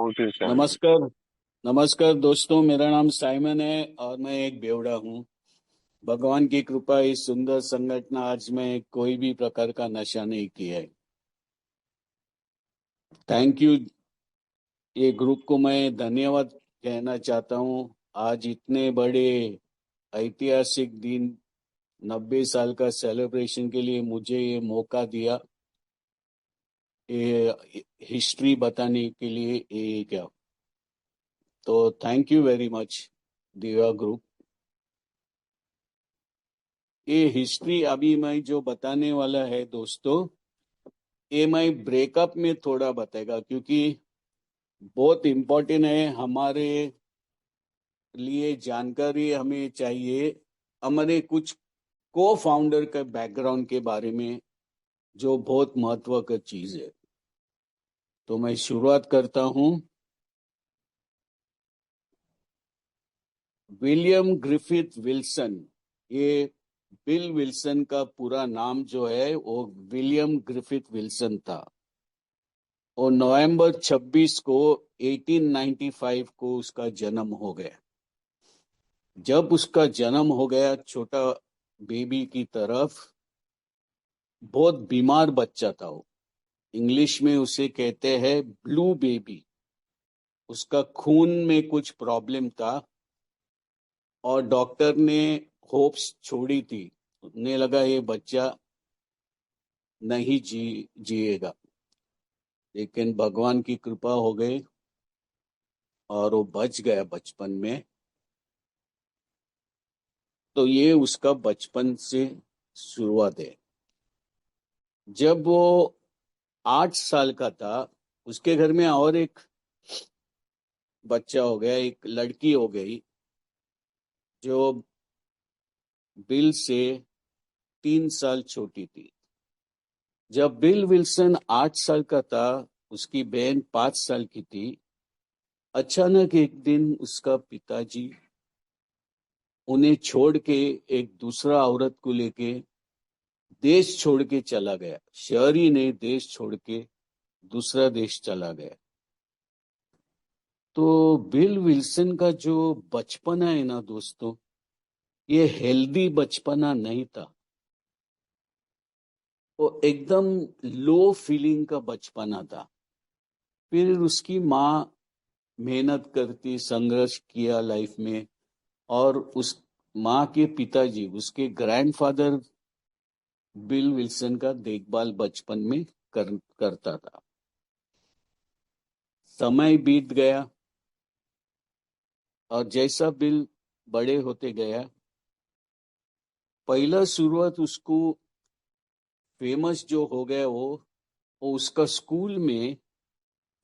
Okay sir. नमस्कार। नमस्कार दोस्तों, मेरा नाम साइमन है और मैं एक बेवड़ा हूँ। भगवान की कृपा, इस सुंदर संगठन आज में कोई भी प्रकार का नशा नहीं किया है। Thank you. ये ग्रुप को मैं धन्यवाद कहना चाहता हूँ। आज इतने बड़े ऐतिहासिक दिन, 90 साल का सेलिब्रेशन के लिए मुझे ये मौका दिया, ये हिस्ट्री बताने के लिए। ये क्या, तो thank you very much Divya group. ये हिस्ट्री अभी मैं जो बताने वाला है दोस्तों, ये मैं ब्रेकअप में थोड़ा बताएगा, क्योंकि बहुत इम्पोर्टेंट है हमारे लिए। जानकारी हमें चाहिए हमारे कुछ को फाउंडर के बैकग्राउंड के बारे में, जो बहुत महत्व का चीज है। तो मैं शुरुआत करता हूँ। विलियम ग्रिफिथ विल्सन, ये बिल विल्सन का पूरा नाम जो है वो विलियम ग्रिफिथ विल्सन था। और नवंबर 26 को 1895 को उसका जन्म हो गया। जब उसका जन्म हो गया, छोटा बेबी की तरफ, बहुत बीमार बच्चा था वो। इंग्लिश में उसे कहते हैं ब्लू बेबी। उसका खून में कुछ प्रॉब्लम था और डॉक्टर ने होप्स छोड़ी थी। उन्हें लगा ये बच्चा नहीं जिएगा, लेकिन भगवान की कृपा हो गई और वो बच गया बचपन में। तो ये उसका बचपन से शुरुआत है। जब वो 8 साल का था, उसके घर में और एक बच्चा हो गया, एक लड़की हो गई जो बिल से 3 साल छोटी थी। जब बिल विल्सन 8 साल का था, उसकी बहन 5 साल की थी। अचानक एक दिन उसका पिताजी उन्हें छोड़ के एक दूसरा औरत को लेके देश छोड़ के चला गया। शहर ही नहीं, देश छोड़ के दूसरा देश चला गया। तो बिल विल्सन का जो बचपना है ना दोस्तों, ये हेल्दी बचपना नहीं था। वो एकदम लो फीलिंग का बचपना था। फिर उसकी माँ मेहनत करती, संघर्ष किया लाइफ में, और उस माँ के पिताजी, उसके ग्रैंडफादर, बिल विल्सन का देखभाल बचपन में करता था। समय बीत गया और जैसा बिल बड़े होते गया, पहला शुरुआत उसको फेमस जो हो गया, वो उसका स्कूल में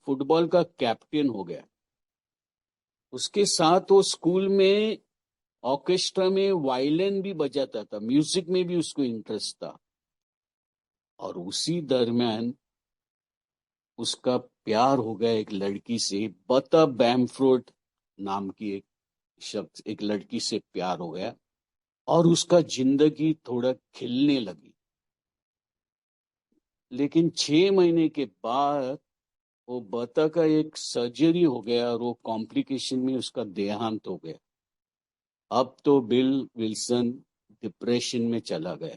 फुटबॉल का कैप्टन हो गया। उसके साथ वो स्कूल में ऑर्केस्ट्रा में वायलिन भी बजाता था, म्यूजिक में भी उसको इंटरेस्ट था। और उसी दरमियान उसका प्यार हो गया एक लड़की से, बता बैमफ्रोड नाम की एक शख्स, एक लड़की से प्यार हो गया और उसका जिंदगी थोड़ा खिलने लगी। लेकिन 6 महीने के बाद वो बता का एक सर्जरी हो गया और वो कॉम्प्लिकेशन में उसका देहांत हो गया। अब तो बिल विल्सन डिप्रेशन में चला गया।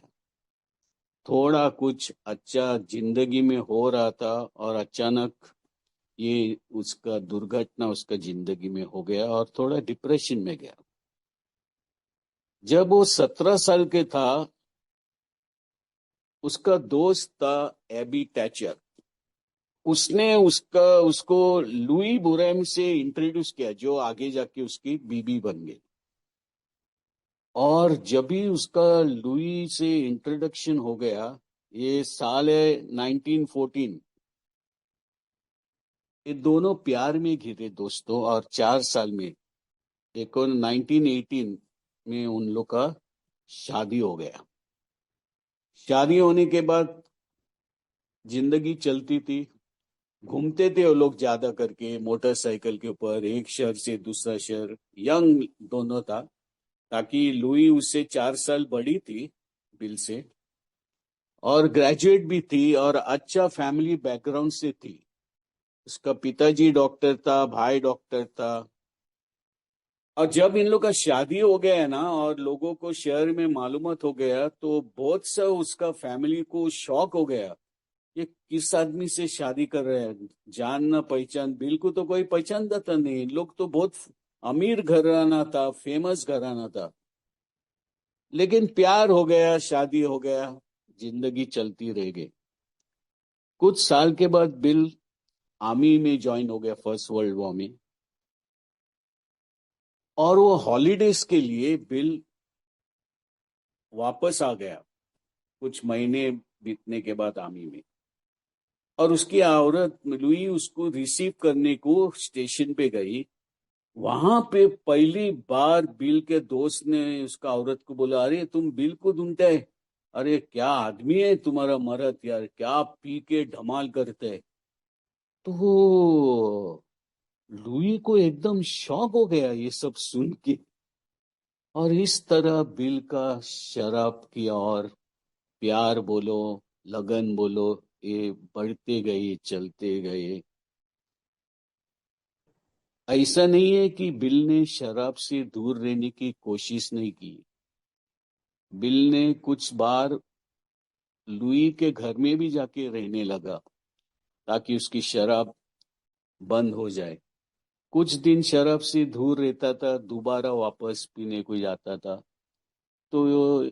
थोड़ा कुछ अच्छा जिंदगी में हो रहा था और अचानक ये उसका दुर्घटना उसका जिंदगी में हो गया और थोड़ा डिप्रेशन में गया। जब वो 17 साल के था, उसका दोस्त था एबी टैचर। उसने उसको लुई बुरैम से इंट्रोड्यूस किया, जो आगे जाके उसकी बीबी बन गई। और जब भी उसका लुई से इंट्रोडक्शन हो गया, ये साल है 1914, ये दोनों प्यार में घिरे दोस्तों। और 4 साल में, एक 1918 में उन लोग का शादी हो गया। शादी होने के बाद जिंदगी चलती थी। घूमते थे वो लोग ज्यादा करके मोटरसाइकिल के ऊपर, एक शहर से दूसरा शहर। यंग दोनों था, ताकि लुई उससे 4 साल बड़ी थी बिल से, और ग्रेजुएट भी थी और अच्छा फैमिली बैकग्राउंड से थी। उसका पिताजी डॉक्टर था, भाई डॉक्टर था। और जब इन लोग का शादी हो गया है ना और लोगों को शहर में मालूमात हो गया तो बहुत सा उसका फैमिली को शॉक हो गया। ये किस आदमी से शादी कर रहे हैं, जान ना पहचान, बिल्कुल तो कोई पहचानता था नहीं। इन लोग तो बहुत अमीर घराना था, फेमस घराना था। लेकिन प्यार हो गया, शादी हो गया, जिंदगी चलती रह गई। कुछ साल के बाद बिल आर्मी में ज्वाइन हो गया, फर्स्ट वर्ल्ड वॉर में। और वो हॉलीडेज के लिए बिल वापस आ गया कुछ महीने बीतने के बाद आर्मी में। और उसकी औरत लुई उसको रिसीव करने को स्टेशन पे गई। वहां पे पहली बार बिल के दोस्त ने उसका औरत को बोला, अरे तुम बिल को ढूंढते है? अरे क्या आदमी है तुम्हारा मर्द यार, क्या पी के धमाल करते है। तो लुई को एकदम शॉक हो गया ये सब सुन के। और इस तरह बिल का शराब की और प्यार बोलो, लगन बोलो, ये बढ़ते गए, चलते गए। ऐसा नहीं है कि बिल ने शराब से दूर रहने की कोशिश नहीं की। बिल ने कुछ बार लुई के घर में भी जाके रहने लगा ताकि उसकी शराब बंद हो जाए। कुछ दिन शराब से दूर रहता था, दोबारा वापस पीने को जाता था। तो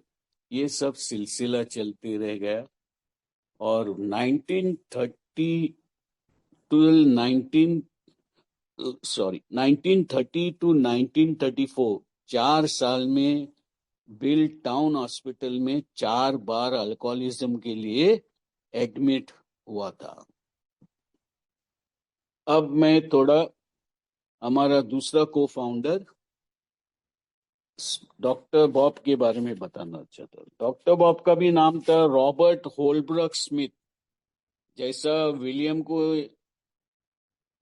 ये सब सिलसिला चलते रह गया। और 1930 टू 19 सॉरी 1930 टू 1934, 4 साल में बिल टाउन हॉस्पिटल में 4 बार अल्कोहलिज्म के लिए एडमिट हुआ था। अब मैं थोड़ा हमारा दूसरा को फाउंडर डॉक्टर बॉब के बारे में बताना चाहता हूँ। डॉक्टर बॉब का भी नाम था रॉबर्ट होलब्रक स्मिथ। जैसा विलियम को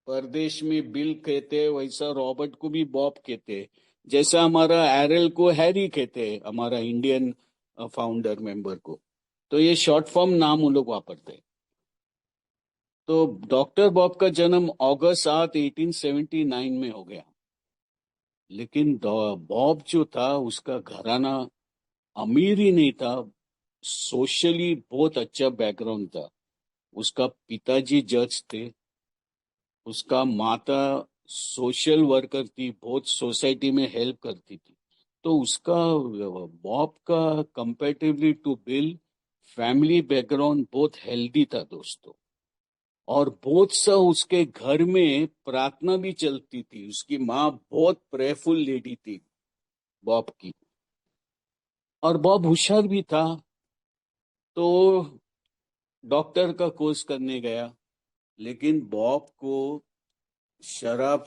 परदेश में बिल कहते हैं, वैसा रॉबर्ट को भी बॉब कहते हैं। जैसा हमारा एरल को हैरी कहते हैं, हमारा इंडियन फाउंडर मेंबर को। तो ये शॉर्ट फॉर्म नाम उन लोग वापरते हैं। तो डॉक्टर बॉब का जन्म अगस्त 1879 में हो गया। लेकिन बॉब जो था उसका घराना अमीर ही नहीं था, सोशली बहुत अच्छा बैकग्राउंड था। उसका पिताजी जज थे, उसका माता सोशल वर्कर थी, बहुत सोसाइटी में हेल्प करती थी। तो उसका बॉब का comparatively to Bill family background बहुत हेल्दी था दोस्तों। और बहुत सा उसके घर में प्रार्थना भी चलती थी। उसकी माँ बहुत प्रेयरफुल लेडी थी बॉब की। और बॉब होशियार भी था, तो डॉक्टर का कोर्स करने गया। लेकिन बॉब को शराब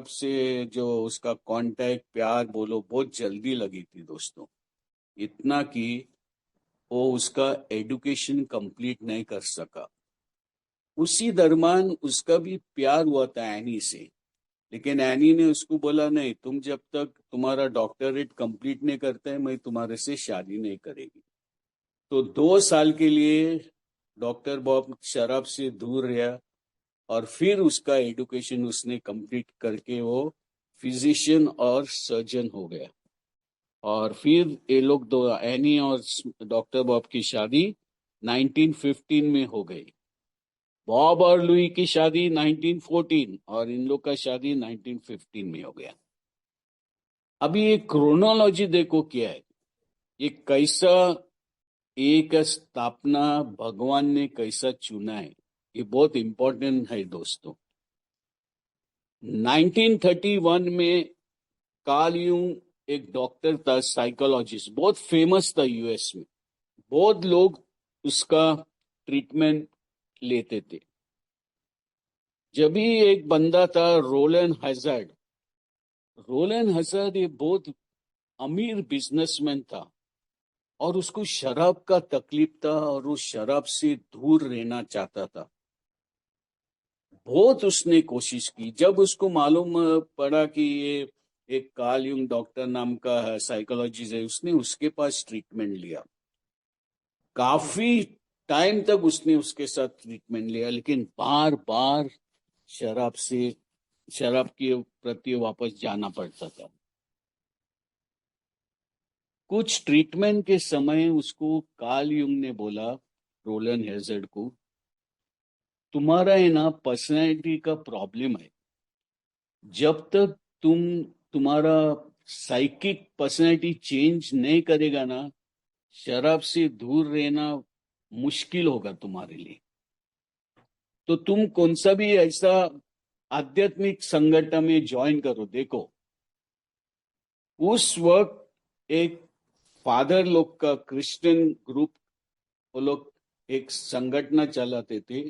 से जो उसका कांटेक्ट, प्यार बोलो, बहुत जल्दी लगी थी दोस्तों। इतना कि वो उसका एजुकेशन कंप्लीट नहीं कर सका। उसी दरमियान उसका भी प्यार हुआ था एनी से। लेकिन एनी ने उसको बोला, नहीं, तुम जब तक तुम्हारा डॉक्टरेट कंप्लीट नहीं करते हैं मैं तुम्हारे से शादी नहीं करेगी। तो 2 साल के लिए डॉक्टर बॉब शराब से दूर रहा। और फिर उसका एजुकेशन उसने कंप्लीट करके वो फिजिशियन और सर्जन हो गया। और फिर ये लोग दो, एनी और डॉक्टर बॉब की शादी 1915 में हो गई। बॉब और लुई की शादी 1914 और इन लोग का शादी 1915 में हो गया। अभी ये क्रोनोलॉजी देखो क्या है, ये कैसा एक स्थापना भगवान ने कैसा चुना है। ये बहुत इंपॉर्टेंट है दोस्तों। 1931 में कार्ल यूंग एक डॉक्टर था, साइकोलॉजिस्ट, बहुत फेमस था यूएस में। बहुत लोग उसका ट्रीटमेंट लेते थे। जब भी एक बंदा था रोलन हजार्ड। रोलन हजार्ड ये बहुत अमीर बिजनेसमैन था और उसको शराब का तकलीफ था और वो शराब से दूर रहना चाहता था। बहुत उसने कोशिश की। जब उसको मालूम पड़ा कि ये एक कार्ल यूंग डॉक्टर नाम का साइकोलॉजिस्ट है, उसने उसके पास ट्रीटमेंट लिया। काफी टाइम तक उसने उसके साथ ट्रीटमेंट लिया, लेकिन बार बार शराब के प्रति वापस जाना पड़ता था। कुछ ट्रीटमेंट के समय उसको कार्ल युंग ने बोला, रोलन हेजर्ड को, तुम्हारा है ना पर्सनैलिटी का प्रॉब्लम है। जब तक तुम्हारा साइकिक पर्सनैलिटी चेंज नहीं करेगा ना, शराब से दूर रहना मुश्किल होगा तुम्हारे लिए। तो तुम कौन सा भी ऐसा आध्यात्मिक संगठन में ज्वाइन करो। देखो, उस वक्त एक फादर लोग का क्रिश्चियन ग्रुप, वो लोग एक संगठन चलाते थे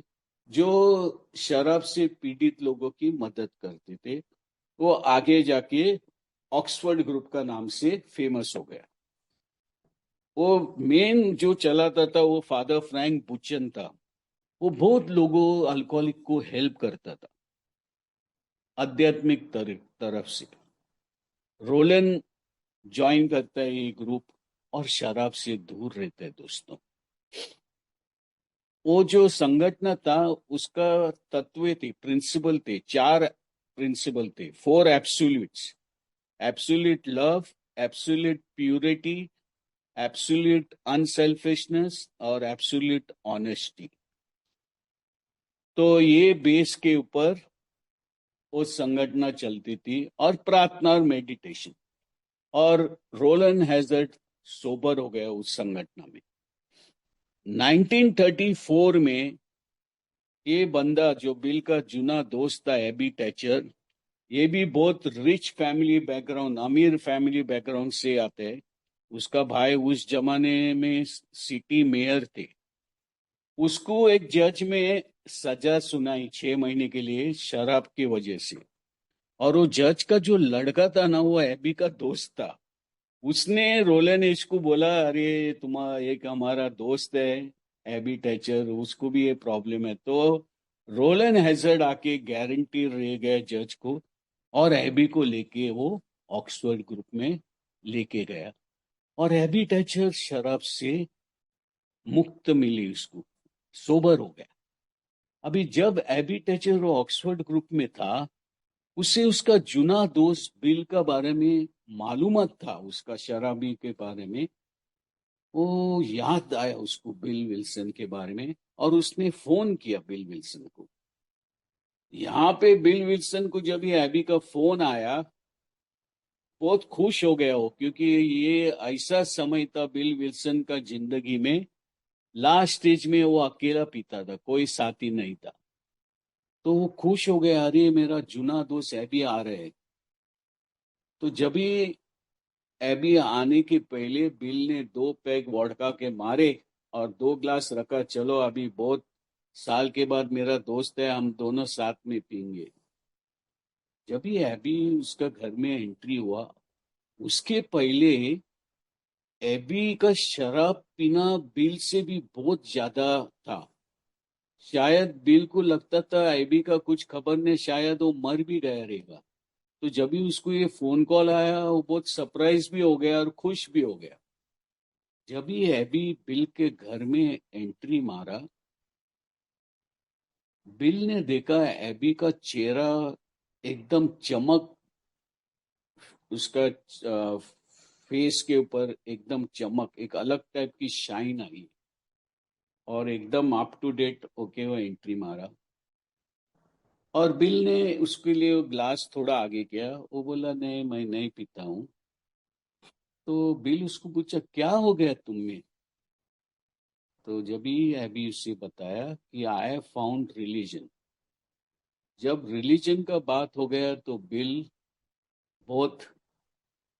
जो शराब से पीड़ित लोगों की मदद करते थे। वो आगे जाके ऑक्सफोर्ड ग्रुप का नाम से फेमस हो गया। वो मेन जो चलाता था वो फादर फ्रैंक बुचन था। वो बहुत लोगों अल्कोहलिक को हेल्प करता था आध्यात्मिक तरफ से। रोलन ज्वाइन करता है ये ग्रुप और शराब से दूर रहता है। दोस्तों, वो जो संगठन था उसका तत्व थे, प्रिंसिपल थे, 4 प्रिंसिपल थे, 4 absolutes: absolute love, absolute purity, absolute unselfishness और एब्सोल्यूट ऑनेस्टी। तो ये बेस के ऊपर वो संगठन चलती थी, और प्रार्थना और मेडिटेशन। और रोलन हैजर्ड सोबर हो गया उस संगठन में। 1934 में ये बंदा जो बिल का जुना दोस्त था, एबी टैचर, ये भी बहुत रिच फैमिली बैकग्राउंड, अमीर फैमिली बैकग्राउंड से आते हैं। उसका भाई उस जमाने में सिटी मेयर थे। उसको एक जज में सजा सुनाई 6 महीने के लिए शराब की वजह से। और वो जज का जो लड़का था ना, वो एबी का दोस्त था। उसने रोलन एच को बोला, अरे तुम्हारा एक हमारा दोस्त है एबी टैचर, उसको भी ये प्रॉब्लम है। तो रोलन हैजर्ड आके गारंटी रह गया जज को, और एबी को लेके वो ऑक्सफोर्ड ग्रुप में लेके गया। और एबी टैचर शराब से मुक्त मिली उसको, सोबर हो गया। अभी जब एबी टैचर ऑक्सफोर्ड ग्रुप में था, उसे उसका जुना दोस्त बिल का बारे में मालूमात था, उसका शराबी के बारे में। वो याद आया उसको बिल विल्सन के बारे में, और उसने फोन किया बिल विल्सन को। यहाँ पे बिल विल्सन को जब ये एबी का फोन आया, बहुत खुश हो गया हो, क्योंकि ये ऐसा समय था बिल विल्सन का जिंदगी में, लास्ट स्टेज में वो अकेला पीता था, कोई साथी नहीं था। तो वो खुश हो गया, अरे मेरा जुना दोस्त एबी आ रहे हैं। तो जब भी एबी आने के पहले बिल ने 2 पैग वोडका के मारे और 2 ग्लास रखा, चलो अभी बहुत साल के बाद मेरा दोस्त है, हम दोनों साथ में पीएंगे। जब भी एबी उसका घर में एंट्री हुआ, उसके पहले एबी का शराब पीना बिल से भी बहुत ज्यादा था। शायद बिल को लगता था एबी का कुछ खबर नहीं, शायद वो मर भी गया रहेगा। तो जब भी उसको ये फोन कॉल आया, वो बहुत सरप्राइज भी हो गया और खुश भी हो गया। जब ही एबी बिल के घर में एंट्री मारा, बिल ने देखा एबी का चेहरा एकदम चमक, उसका फेस के ऊपर एकदम चमक, एक अलग टाइप की शाइन आई, और एकदम अप टू डेट होके वो एंट्री मारा। और बिल ने उसके लिए वो ग्लास थोड़ा आगे किया, वो बोला नहीं मैं नहीं पीता हूँ। तो बिल उसको पूछा क्या हो गया तुम में। तो जब ही एबी उससे बताया कि आई हैव फाउंड रिलीजन। जब रिलीजन का बात हो गया तो बिल बहुत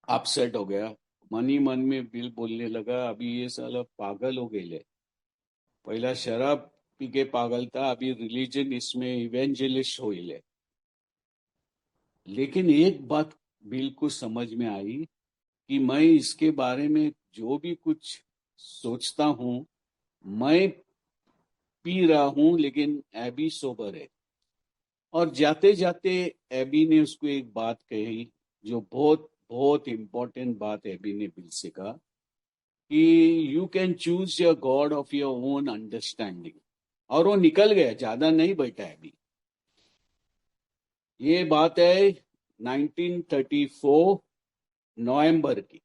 अपसेट हो गया। मन ही मन में बिल बोलने लगा, अभी ये साला पागल हो गए। पहला शराब पी के पागल था, अभी रिलीजन इसमें इवेंजलिस्ट हो ले। लेकिन एक बात बिल को समझ में आई कि मैं इसके बारे में जो भी कुछ सोचता हूँ, मैं पी रहा हूँ लेकिन एबी सोबर है। और जाते जाते एबी ने उसको एक बात कही, जो बहुत बहुत इम्पोर्टेंट बात एबी ने बिल से कहा, कि you can choose your God of your own understanding, और वो निकल गया, ज्यादा नहीं बैठा है अभी। ये बात है 1934 नवंबर की।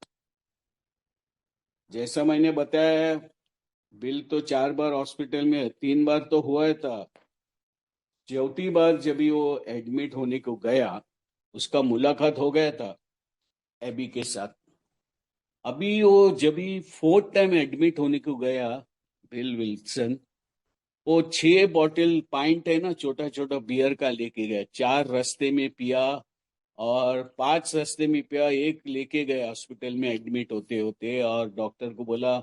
जैसा मैंने बताया, बिल तो 4 बार हॉस्पिटल में, 3 बार तो हुआ था। चौथी बार जब भी वो एडमिट होने को गया, उसका मुलाकात हो गया था एबी के साथ। अभी वो जब भी फोर्थ टाइम एडमिट होने को गया, बिल विल्सन, वो 6 बॉटल पाइंट है ना, छोटा छोटा बियर का लेके गया। 4 रास्ते में पिया और 5 रास्ते में पिया, एक लेके गया हॉस्पिटल में एडमिट होते होते, और डॉक्टर को बोला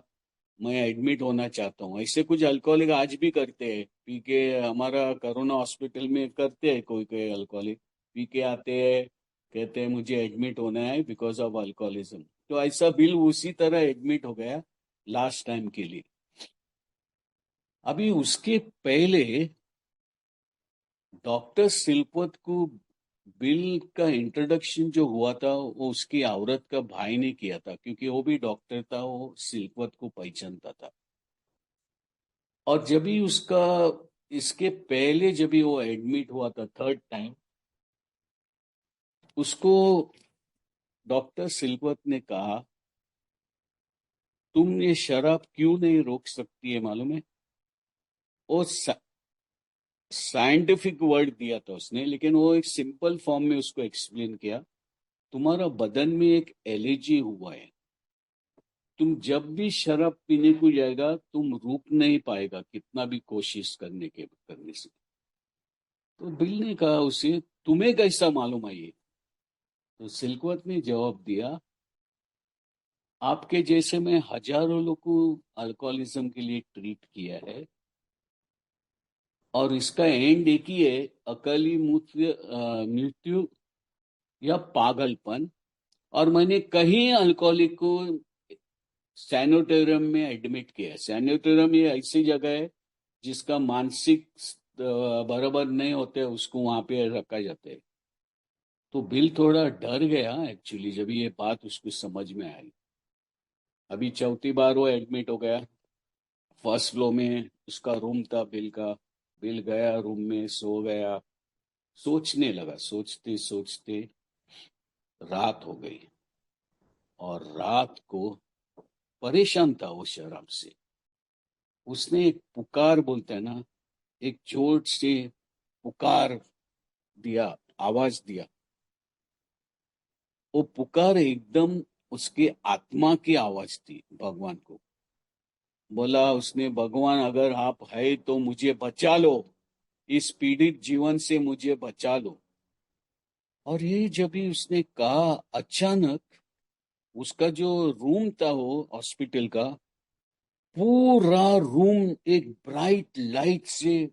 मैं एडमिट होना चाहता हूँ। ऐसे कुछ अल्कोहलिक आज भी करते हैं, पी के। हमारा कोरोना हॉस्पिटल में करते हैं कोई कोई अल्कोहलिक, पी के आते हैं, कहते हैं मुझे एडमिट होना है बिकॉज ऑफ अल्कोहलिज्म। तो ऐसा बिल उसी तरह एडमिट हो गया लास्ट टाइम के लिए। अभी उसके पहले डॉक्टर सिलपत को बिल का इंट्रोडक्शन जो हुआ था, वो उसकी औरत का भाई ने किया था, क्योंकि वो भी डॉक्टर था, वो सिलपत को पहचानता था। और जब भी उसका, इसके पहले जब भी वो एडमिट हुआ था थर्ड टाइम, उसको डॉक्टर सिलवत ने कहा तुम ये शराब क्यों नहीं रोक सकती है मालूम है। वो साइंटिफिक वर्ड दिया था उसने, लेकिन वो एक सिंपल फॉर्म में उसको एक्सप्लेन किया। तुम्हारा बदन में एक एलर्जी हुआ है, तुम जब भी शराब पीने को जाएगा तुम रुक नहीं पाएगा, कितना भी कोशिश करने से। तो बिल ने कहा उसे, तुम्हें कैसा मालूम है ये। तो सिलवत ने जवाब दिया, आपके जैसे मैं हजारों लोग को अल्कोहलिज्म के लिए ट्रीट किया है, और इसका एंड एक ही है, अकाली मृत्यु या पागलपन। और मैंने कई अल्कोहलिक को सैनिटोरियम में एडमिट किया है। सैनिटोरियम ये ऐसी जगह है जिसका मानसिक बराबर नहीं होते, उसको वहां पे रखा जाता है। तो बिल थोड़ा डर गया एक्चुअली जब ये बात उसको समझ में आई। अभी चौथी बार वो एडमिट हो गया। फर्स्ट फ्लोर में उसका रूम था बिल का। बिल गया रूम में, सो गया, सोचने लगा। सोचते सोचते रात हो गई, और रात को परेशान था वो शराब से। उसने एक पुकार बोलता है ना, एक जोर से पुकार दिया, आवाज दिया। वो पुकार एकदम उसके आत्मा की आवाज थी भगवान को। बोला उसने, भगवान अगर आप है तो मुझे बचा लो, इस पीड़ित जीवन से मुझे बचा लो। और ये जब भी उसने कहा, अचानक उसका जो रूम था वो हॉस्पिटल का, पूरा रूम एक ब्राइट लाइट से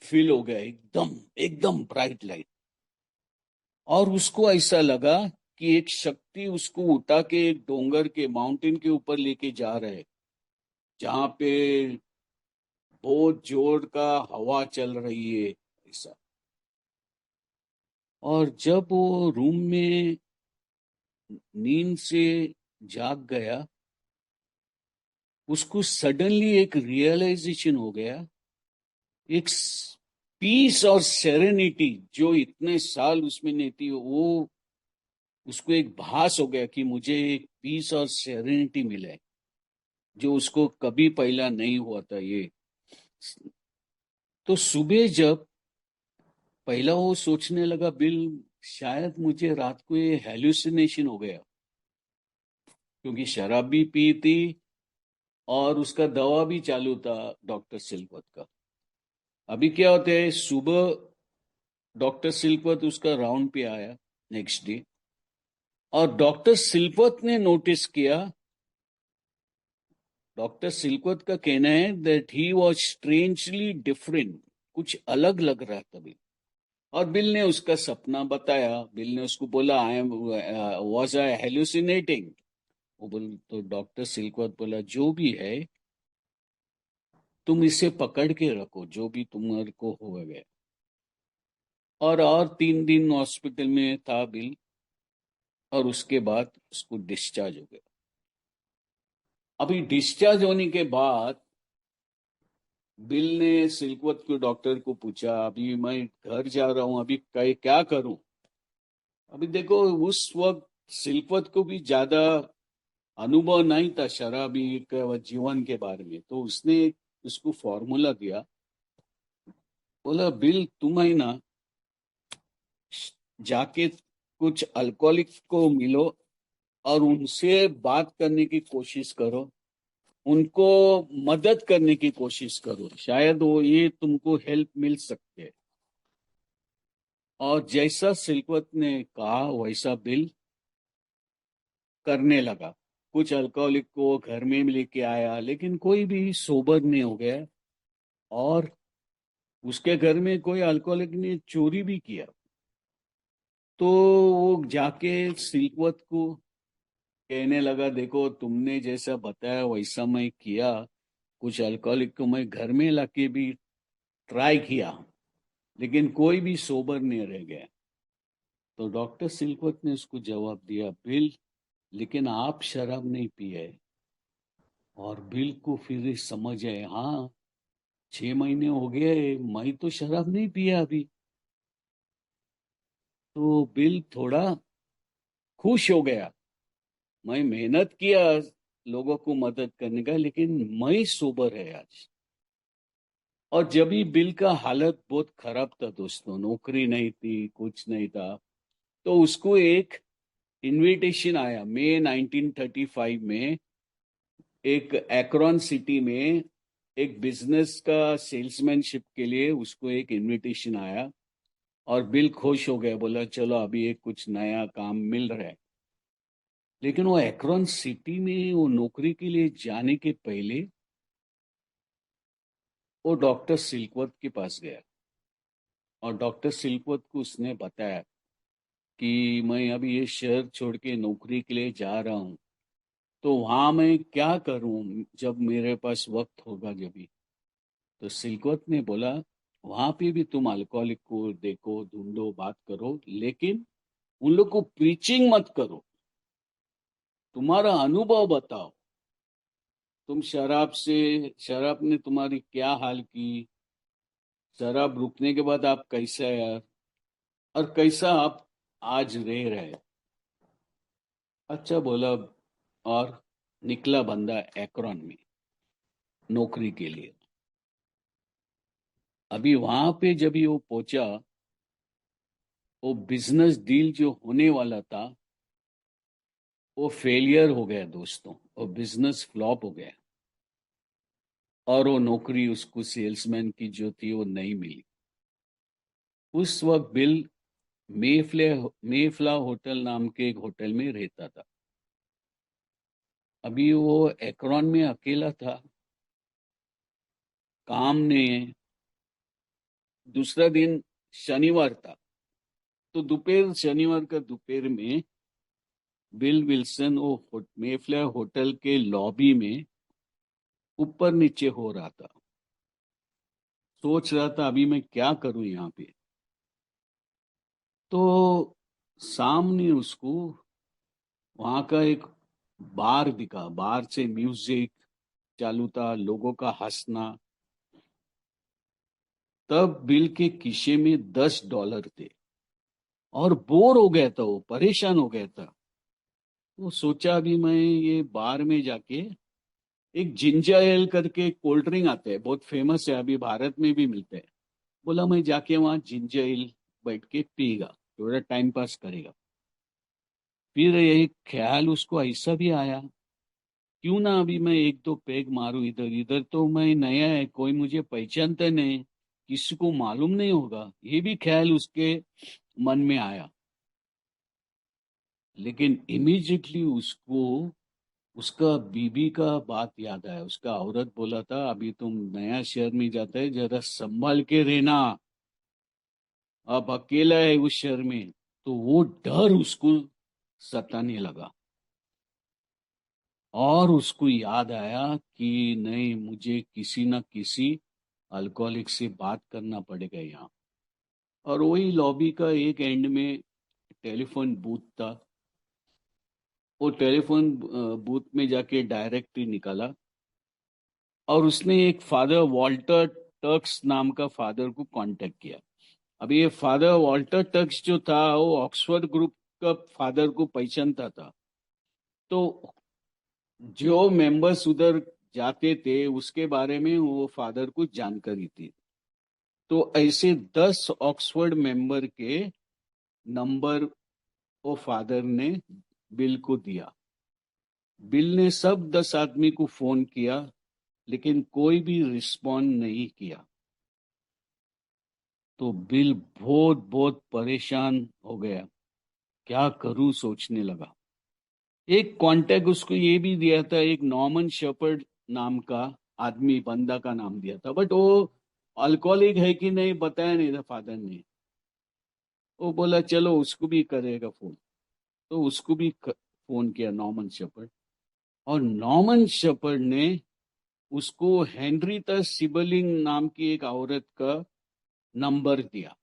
फिल हो गया, एकदम एकदम ब्राइट लाइट। और उसको ऐसा लगा कि एक शक्ति उसको उठा के एक डोंगर के, माउंटेन के ऊपर लेके जा रहे, जहां पे बहुत जोर का हवा चल रही है ऐसा। और जब वो रूम में नींद से जाग गया, उसको सडनली एक रियलाइजेशन हो गया, एक पीस और सेरेनिटी जो इतने साल उसमें नहीं थी, वो उसको एक भास हो गया कि मुझे एक पीस और सेरेनिटी मिला है, जो उसको कभी पहला नहीं हुआ था ये। तो सुबह जब पहला वो सोचने लगा बिल, शायद मुझे रात को ये हेलुसिनेशन हो गया, क्योंकि शराब भी पी थी और उसका दवा भी चालू था डॉक्टर सिलवत का। अभी क्या होता है, सुबह डॉक्टर सिलवत उसका राउंड पे आया नेक्स्ट डे, और डॉक्टर सिलवत ने नोटिस किया, डॉक्टर सिलवत का कहना है that he was strangely different, कुछ अलग लग रहा था बिल। और बिल ने उसका सपना बताया। बिल ने उसको बोला, I am was I hallucinating. वो बोल, तो डॉक्टर सिलवत बोला, जो भी है तुम इसे पकड़ के रखो, जो भी तुम्हारे को हो गया। और 3 दिन हॉस्पिटल में था बिल, और उसके बाद उसको डिस्चार्ज हो गया। अभी डिस्चार्ज होने के बाद बिल ने सिलवत के डॉक्टर को पूछा, अभी मैं घर जा रहा हूं, अभी क्या करूं। अभी देखो, उस वक्त सिलवत को भी ज्यादा अनुभव नहीं था शराबी के जीवन के बारे में, तो उसने उसको फॉर्मूला दिया। बोला, बिल तुम है ना, जाके कुछ अल्कोहलिक को मिलो और उनसे बात करने की कोशिश करो, उनको मदद करने की कोशिश करो, शायद वो ये तुमको हेल्प मिल सकते है। और जैसा सिलवत ने कहा वैसा बिल करने लगा। कुछ अल्कोहलिक को घर में भी लेके आया, लेकिन कोई भी सोबर नहीं हो गया। और उसके घर में कोई अल्कोहलिक ने चोरी भी किया, तो वो जाके सिलवत को कहने लगा, देखो तुमने जैसा बताया वैसा मैं किया, कुछ अल्कोहलिक को मैं घर में लाके भी ट्राई किया, लेकिन कोई भी सोबर नहीं रह गया। तो डॉक्टर सिलवत ने उसको जवाब दिया, बिल, लेकिन आप शराब नहीं पिए। और बिल को फिर समझ आए, हाँ, 6 महीने हो गए, मैं तो शराब नहीं पिया अभी। तो बिल थोड़ा खुश हो गया। मैं मेहनत किया लोगों को मदद करने का, लेकिन मैं सोबर है आज। और जब ही बिल का हालत बहुत खराब था दोस्तों, नौकरी नहीं थी, कुछ नहीं था, तो उसको एक इनविटेशन आया मई 1935 में। एक एक्रोन सिटी में एक बिजनेस का सेल्समैनशिप के लिए उसको एक इनविटेशन आया। और बिल खुश हो गया, बोला चलो अभी एक कुछ नया काम मिल रहा है। लेकिन वो एक्रोन सिटी में वो नौकरी के लिए जाने के पहले वो डॉक्टर सिलवत के पास गया। और डॉक्टर सिलवत को उसने बताया कि मैं अभी ये शहर छोड़ के नौकरी के लिए जा रहा हूँ, तो वहां मैं क्या करूं जब मेरे पास वक्त होगा जब भी। तो सिलवत ने बोला, वहां पे भी तुम अल्कोहलिक को देखो, ढूंढो, बात करो, लेकिन उन लोग को प्रीचिंग मत करो, तुम्हारा अनुभव बताओ। तुम शराब ने तुम्हारी क्या हाल की, शराब रुकने के बाद आप कैसा है, और कैसा आप आज रह रहे। अच्छा बोला। और निकला बंदा एक्रोन में नौकरी के लिए। अभी वहां पे जब ही वो पहुंचा, वो बिजनेस डील जो होने वाला था वो फेलियर हो गया दोस्तों, वो बिजनेस फ्लॉप हो गया। और वो नौकरी उसको सेल्समैन की जो थी वो नहीं मिली। उस वक्त बिल मेफ्ला होटल नाम के एक होटल में रहता था। अभी वो एक्रोन में अकेला था, काम नहीं है। दूसरा दिन शनिवार था, तो दोपहर, शनिवार का दोपहर में बिल विल्सन वो मेफ्लेयर होटल के लॉबी में ऊपर नीचे हो रहा था। सोच रहा था अभी मैं क्या करूं यहाँ पे। तो सामने उसको वहां का एक बार दिखा, बार से म्यूजिक चालू था, लोगों का हंसना। तब बिल के खीसे में $10 थे। और बोर हो गया था, वो परेशान हो गया था। वो सोचा अभी मैं ये बार में जाके, एक जिंजर एल करके कोल्ड ड्रिंक आते हैं, बहुत फेमस है, अभी भारत में भी मिलते हैं। बोला मैं जाके वहां जिंजर एल बैठ के पीगा, थोड़ा टाइम पास करेगा। फिर यही ख्याल उसको ऐसा भी आया, क्यों ना अभी मैं एक दो पैग मारूं, इधर इधर तो मैं नया है, कोई मुझे पहचानता नहीं, किसी को मालूम नहीं होगा, ये भी ख्याल उसके मन में आया। लेकिन इमीडिएटली उसको उसका बीबी का बात याद आया। उसका औरत बोला था, अभी तुम नया शहर में जाता है, जरा संभाल के रहना, अब अकेला है उस शहर में। तो वो डर उसको सताने लगा। और उसको याद आया कि नहीं, मुझे किसी न किसी अल्कोहलिक से बात करना पड़ेगा यहाँ। और वही लॉबी का एक एंड में टेलीफोन बूथ था। वो टेलीफोन बूथ में जाके डायरेक्टरी निकाला और उसने एक फादर वॉल्टर टर्क्स नाम का फादर को कांटेक्ट किया। अभी ये फादर वॉल्टर टर्क्स जो था वो ऑक्सफोर्ड ग्रुप का फादर को पहचानता था। तो जो मेंबर्स उधर जाते थे उसके बारे में वो फादर को जानकारी थी। तो ऐसे 10 ऑक्सफोर्ड मेंबर के नंबर वो फादर ने बिल को दिया। बिल ने सब 10 आदमी को फोन किया लेकिन कोई भी रिस्पॉन्ड नहीं किया। तो बिल बहुत बहुत परेशान हो गया, क्या करूं सोचने लगा। एक कांटेक्ट उसको ये भी दिया था, एक नॉर्मन शेपर्ड नाम का आदमी, बंदा का नाम दिया था, बट वो अल्कोहलिक है कि नहीं बताया नहीं था फादर ने। वो बोला चलो उसको भी करेगा फोन। तो उसको भी फोन किया नॉर्मन शेपर्ड, और नॉर्मन शेपर्ड ने उसको हेनरीटा सिबलिंग नाम की एक औरत का नंबर दिया।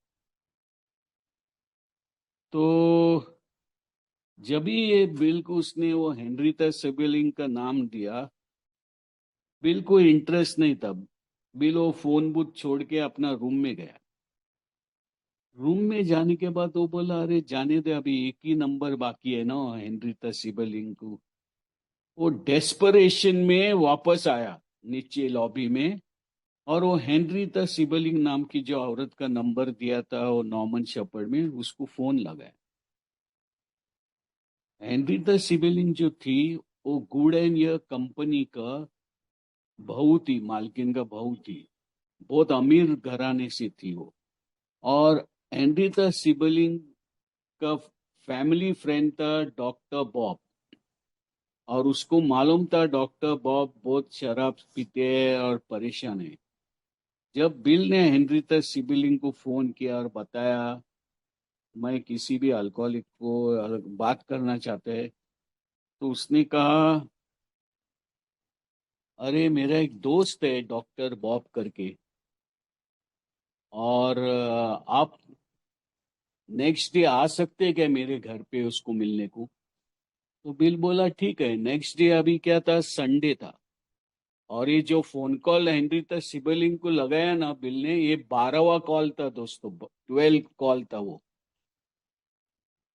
तो जब भी ये बिल को उसने वो हेनरीटा सिबलिंग का नाम दिया, बिल को इंटरेस्ट नहीं था। बिल वो फोन बूथ छोड़ के अपना रूम में गया। रूम में जाने के बाद वो बोला अरे जाने दे, अभी एक ही नंबर बाकी है ना हेनरीटा सिबलिंग को। वो डेस्परेशन में वापस आया नीचे लॉबी में, और वो हेनरीटा सिबलिंग नाम की जो औरत का नंबर दिया था वो नॉर्मन शेपर्ड में, उसको फोन लगाया। हेनरीटा सिबलिंग जो थी वो गुड एंड ये कंपनी का बहू थी, मालकिन का बहू थी। बहुत अमीर घराने से थी वो। और हेनरीटा सिबलिंग का फैमिली फ्रेंड था डॉक्टर बॉब, और उसको मालूम था डॉक्टर बॉब बहुत शराब पीते हैं और परेशान है। जब बिल ने हेनरीटा सिबलिंग को फोन किया और बताया मैं किसी भी अल्कोहलिक को बात करना चाहते हैं, तो उसने कहा अरे मेरा एक दोस्त है डॉक्टर बॉब करके, और आप नेक्स्ट डे आ सकते हैं क्या मेरे घर पे उसको मिलने को। तो बिल बोला ठीक है। नेक्स्ट डे अभी क्या था, संडे था, और ये जो फोन कॉल हेनरीटा सिबलिंग को लगाया ना बिल ने, ये 12वां कॉल था दोस्तों, 12 कॉल था वो।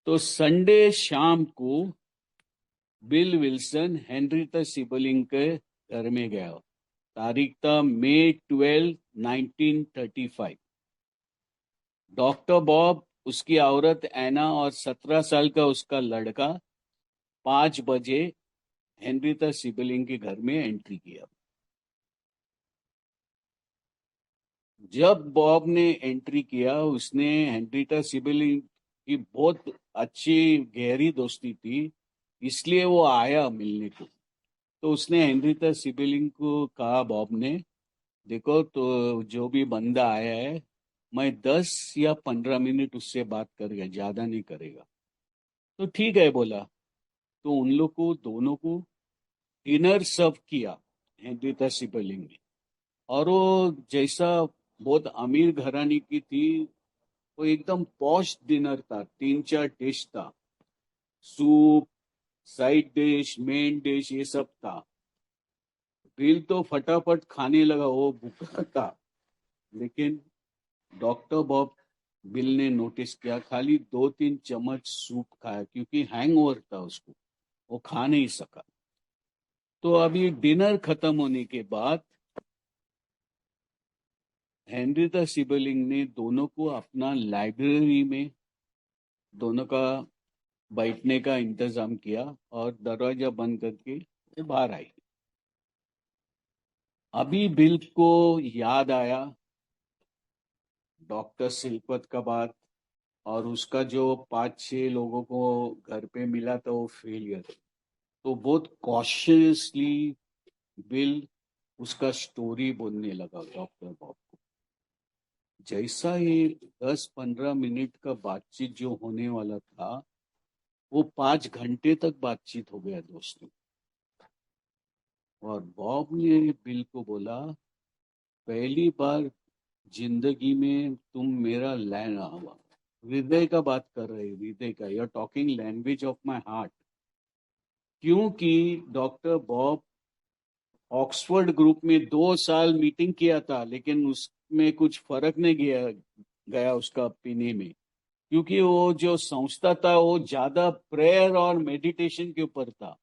तो संडे शाम को बिल विल्सन हेनरीटा सिबलिंग के घर में गया। तारीख था मई 12, 1935। डॉक्टर बॉब, उसकी औरत एना और 17 साल का उसका लड़का 5 बजे हेनरीटा सिबलिंग के घर में एंट्री किया। जब बॉब ने एंट्री किया, उसने हेनरीटा सिबलिंग की बहुत अच्छी गहरी दोस्ती थी, इसलिए वो आया मिलने को। तो उसने हेनरीटा सिबलिंग को कहा, बॉब ने, देखो तो जो भी बंदा आया है मैं 10 या 15 मिनट उससे बात करेगा, ज्यादा नहीं करेगा। तो ठीक है बोला। तो उन लोग को दोनों को डिनर सर्व किया हेनरीटा सिबलिंग ने। और वो जैसा बहुत अमीर घराने की थी, वो एकदम पॉश डिनर था, 3-4 डिश था, soup, side dish, main dish, ये सब था। बिल तो फटाफट खाने लगा, वो भूखा था। लेकिन डॉक्टर बॉब, बिल ने नोटिस किया, खाली 2-3 चम्मच सूप खाया क्योंकि हैंगओवर था उसको, वो खा नहीं सका। तो अभी डिनर खत्म होने के बाद हेनरीटा सिबलिंग ने दोनों को अपना लाइब्रेरी में, दोनों का बैठने का इंतजाम किया और दरवाजा बंद करके वो बाहर आई। अभी बिल को याद आया डॉक्टर सिलपत का बात, और उसका जो 5-6 लोगों को घर पे मिला था वो फेलियर। तो बहुत कॉशियसली बिल उसका स्टोरी बोलने लगा डॉक्टर बॉब को। जैसा ये 10-15 मिनट का बातचीत जो होने वाला था, वो 5 घंटे तक बातचीत हो गया दोस्तों। और बॉब ने बिल को बोला, पहली बार जिंदगी में तुम मेरा लैंड हुआ, हृदय का बात कर रहे, हृदय का, you are talking language of my heart. क्योंकि डॉक्टर बॉब ऑक्सफोर्ड ग्रुप में 2 साल मीटिंग किया था, लेकिन उसमें कुछ फर्क नहीं गया उसका ओपिनियन में। क्योंकि वो जो संस्था था वो ज्यादा प्रेयर और मेडिटेशन के ऊपर था।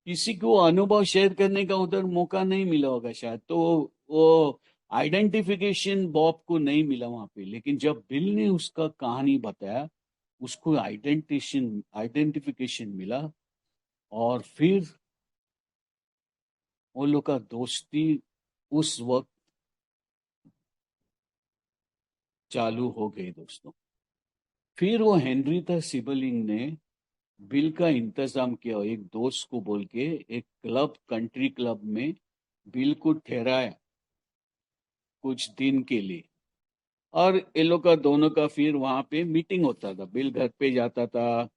किसी को अनुभव शेयर करने का उधर मौका नहीं मिला होगा शायद, तो वो आइडेंटिफिकेशन बॉब को नहीं मिला वहां पे। लेकिन जब बिल ने उसका कहानी बताया, उसको आइडेंटिफिकेशन मिला। और फिर वो लोग का दोस्ती उस वक्त चालू हो गई दोस्तों। फिर वो हेनरीटा सिबलिंग ने बिल का इंतजाम किया, एक दोस्त को बोल के एक क्लब, कंट्री क्लब में बिल को ठहराया कुछ दिन के लिए। और ये लोग का दोनों का फिर वहां पे मीटिंग होता था, बिल घर पे जाता था,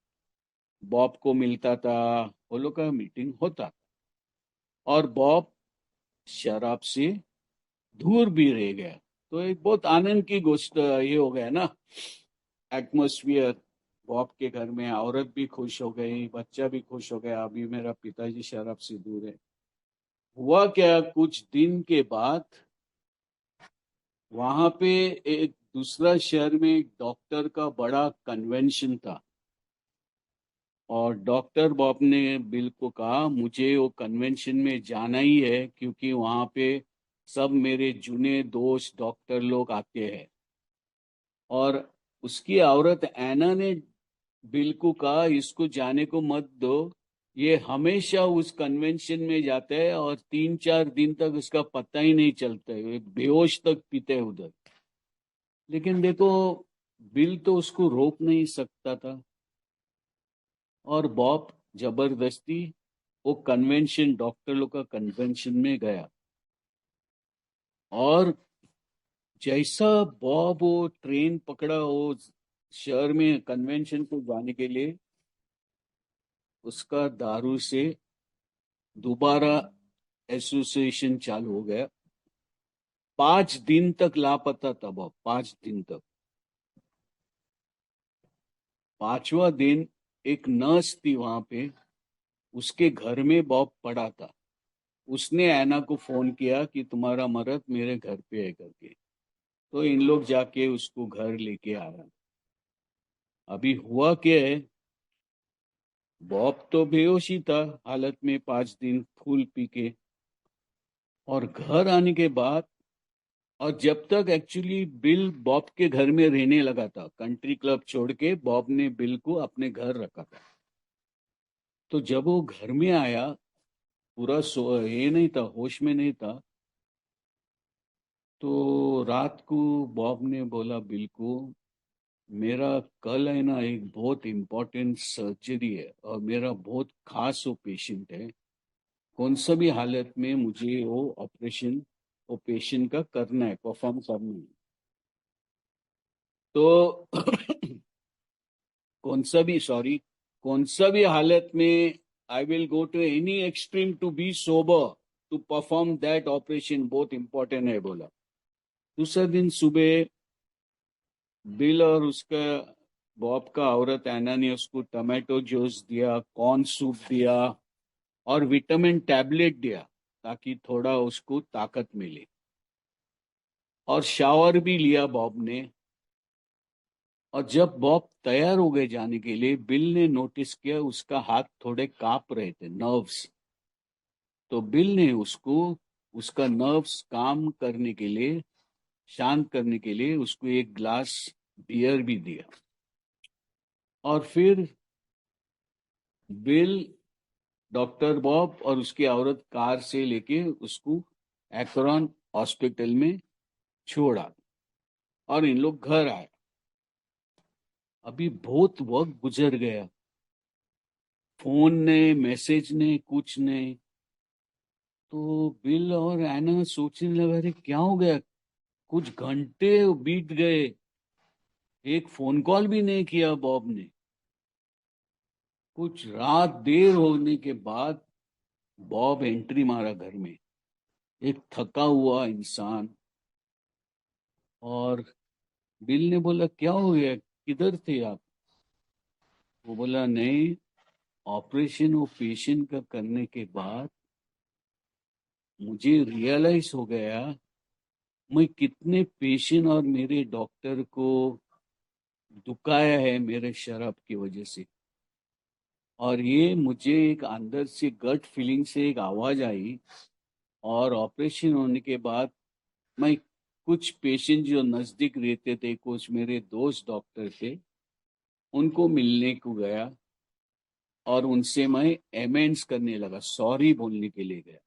बॉब को मिलता था, वो लोग का मीटिंग होता था। और बॉब शराब से दूर भी रह गया। तो एक बहुत आनंद की गोष्ट ये हो गया ना, एटमोस्फियर। बॉब के घर में औरत भी खुश हो गई, बच्चा भी खुश हो गया, अभी मेरा पिताजी शराब से दूर है। हुआ क्या, कुछ दिन के बाद वहां पे एक दूसरा शहर में एक डॉक्टर का बड़ा कन्वेंशन था। और डॉक्टर बॉब ने बिल को कहा, मुझे वो कन्वेंशन में जाना ही है, क्योंकि वहां पे सब मेरे जूने दोस्त डॉक्टर लोग आते हैं। और उसकी औरत एना ने बिल को कहा, इसको जाने को मत दो, ये हमेशा उस कन्वेंशन में जाता है और 3-4 दिन तक उसका पता ही नहीं चलता है, ये बेहोश तक पीते हैं उधर। लेकिन देखो, बिल तो उसको रोक नहीं सकता था। और बॉब जबरदस्ती वो कन्वेंशन, डॉक्टर लोग का कन्वेंशन में गया। और जैसा बॉब वो ट्रेन पकड़ा वो शहर में कन्वेंशन को जाने के लिए, उसका दारू से दोबारा एसोसिएशन चालू हो गया। 5 दिन तक लापता था बॉब, 5 दिन तक। 5वां दिन एक नर्स थी वहां पे, उसके घर में बॉब पड़ा था। उसने ऐना को फोन किया कि तुम्हारा मर्द मेरे घर पे है करके। तो इन लोग जाके उसको घर लेके आया। अभी हुआ क्या है, बॉब तो बेहोश ही था हालत में, 5 दिन फूल पी के। और घर आने के बाद, और जब तक एक्चुअली बिल बॉब के घर में रहने लगा था, कंट्री क्लब छोड़ के बॉब ने बिल को अपने घर रखा था। तो जब वो घर में आया, पूरा ये नहीं था, होश में नहीं था। तो रात को बॉब ने बोला बिल को, मेरा कल है ना एक बहुत इम्पोर्टेंट सर्जरी है, और मेरा बहुत खास वो पेशेंट है। कौन सा भी हालत में मुझे वो ऑपरेशन वो पेशेंट का करना है, परफॉर्म करना है। तो कौन सा भी हालत में I will go to any extreme to be sober to perform that operation, बहुत इंपॉर्टेंट है बोला। दूसरा दिन सुबह बिल और उसका बॉब का औरत एना ने उसको टमाटो जूस दिया, कॉर्न सूप दिया, और विटामिन टैबलेट दिया, ताकि थोड़ा उसको ताकत मिले। और शावर भी लिया बॉब ने। और जब बॉब तैयार हो गए जाने के लिए, बिल ने नोटिस किया उसका हाथ थोड़े कांप रहे थे, नर्व्स। तो बिल ने उसको उसका नर्व्स काम करने के लिए, शांत करने के लिए उसको एक ग्लास बियर भी दिया। और फिर बिल, डॉक्टर बॉब और उसकी औरत कार से लेके उसको एक्रोन हॉस्पिटल में छोड़ा, और इन लोग घर आए। अभी बहुत वक्त गुजर गया, फोन ने, मैसेज ने, कुछ नहीं। तो बिल और एना सोचने लगा, अरे क्या हो गया, कुछ घंटे बीत गए, एक फोन कॉल भी नहीं किया बॉब ने। कुछ रात देर होने के बाद बॉब एंट्री मारा घर में, एक थका हुआ इंसान। और बिल ने बोला, क्या हो गया, किधर थे आप? वो बोला, नहीं, ऑपरेशन वो पेशेंट का करने के बाद मुझे रियलाइज हो गया मैं कितने पेशेंट और मेरे डॉक्टर को दुखाया है मेरे शराब की वजह से। और ये मुझे एक अंदर से गट फीलिंग से एक आवाज आई। और ऑपरेशन होने के बाद मैं कुछ पेशेंट जो नजदीक रहते थे, कुछ मेरे दोस्त डॉक्टर थे, उनको मिलने को गया और उनसे मैं एमेंड्स करने लगा, सॉरी बोलने के लिए गया।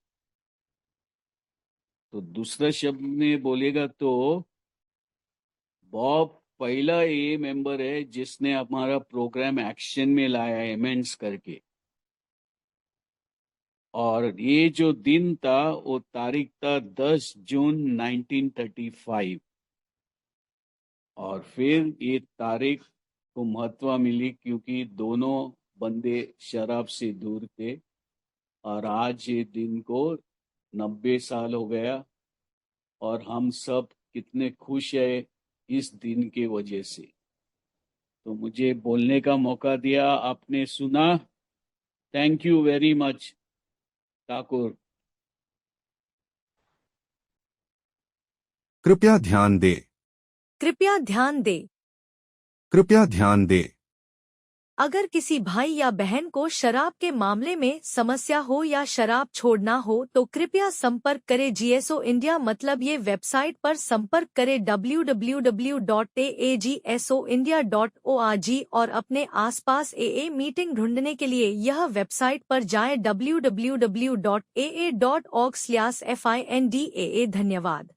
तो दूसरा शब्द में बोलेगा तो बॉब पहला ये मेंबर है जिसने हमारा प्रोग्राम एक्शन में लाया एमेंड्स करके। और ये जो दिन था वो तारीख था 10 जून 1935। और फिर ये तारीख को महत्व मिली क्योंकि दोनों बंदे शराब से दूर थे। और आज ये दिन को 90 साल हो गया और हम सब कितने खुश है इस दिन के वजह से। तो मुझे बोलने का मौका दिया, आपने सुना, thank you very much Thakur. कृपया ध्यान दें। कृपया ध्यान दें। कृपया ध्यान दें। अगर किसी भाई या बहन को शराब के मामले में समस्या हो या शराब छोड़ना हो तो कृपया संपर्क करें जीएसओ इंडिया, मतलब ये वेबसाइट पर संपर्क करें www.agsoindia.org और अपने आसपास AA मीटिंग ढूंढने के लिए यह वेबसाइट पर जाएं www.aa.org/findaa। धन्यवाद।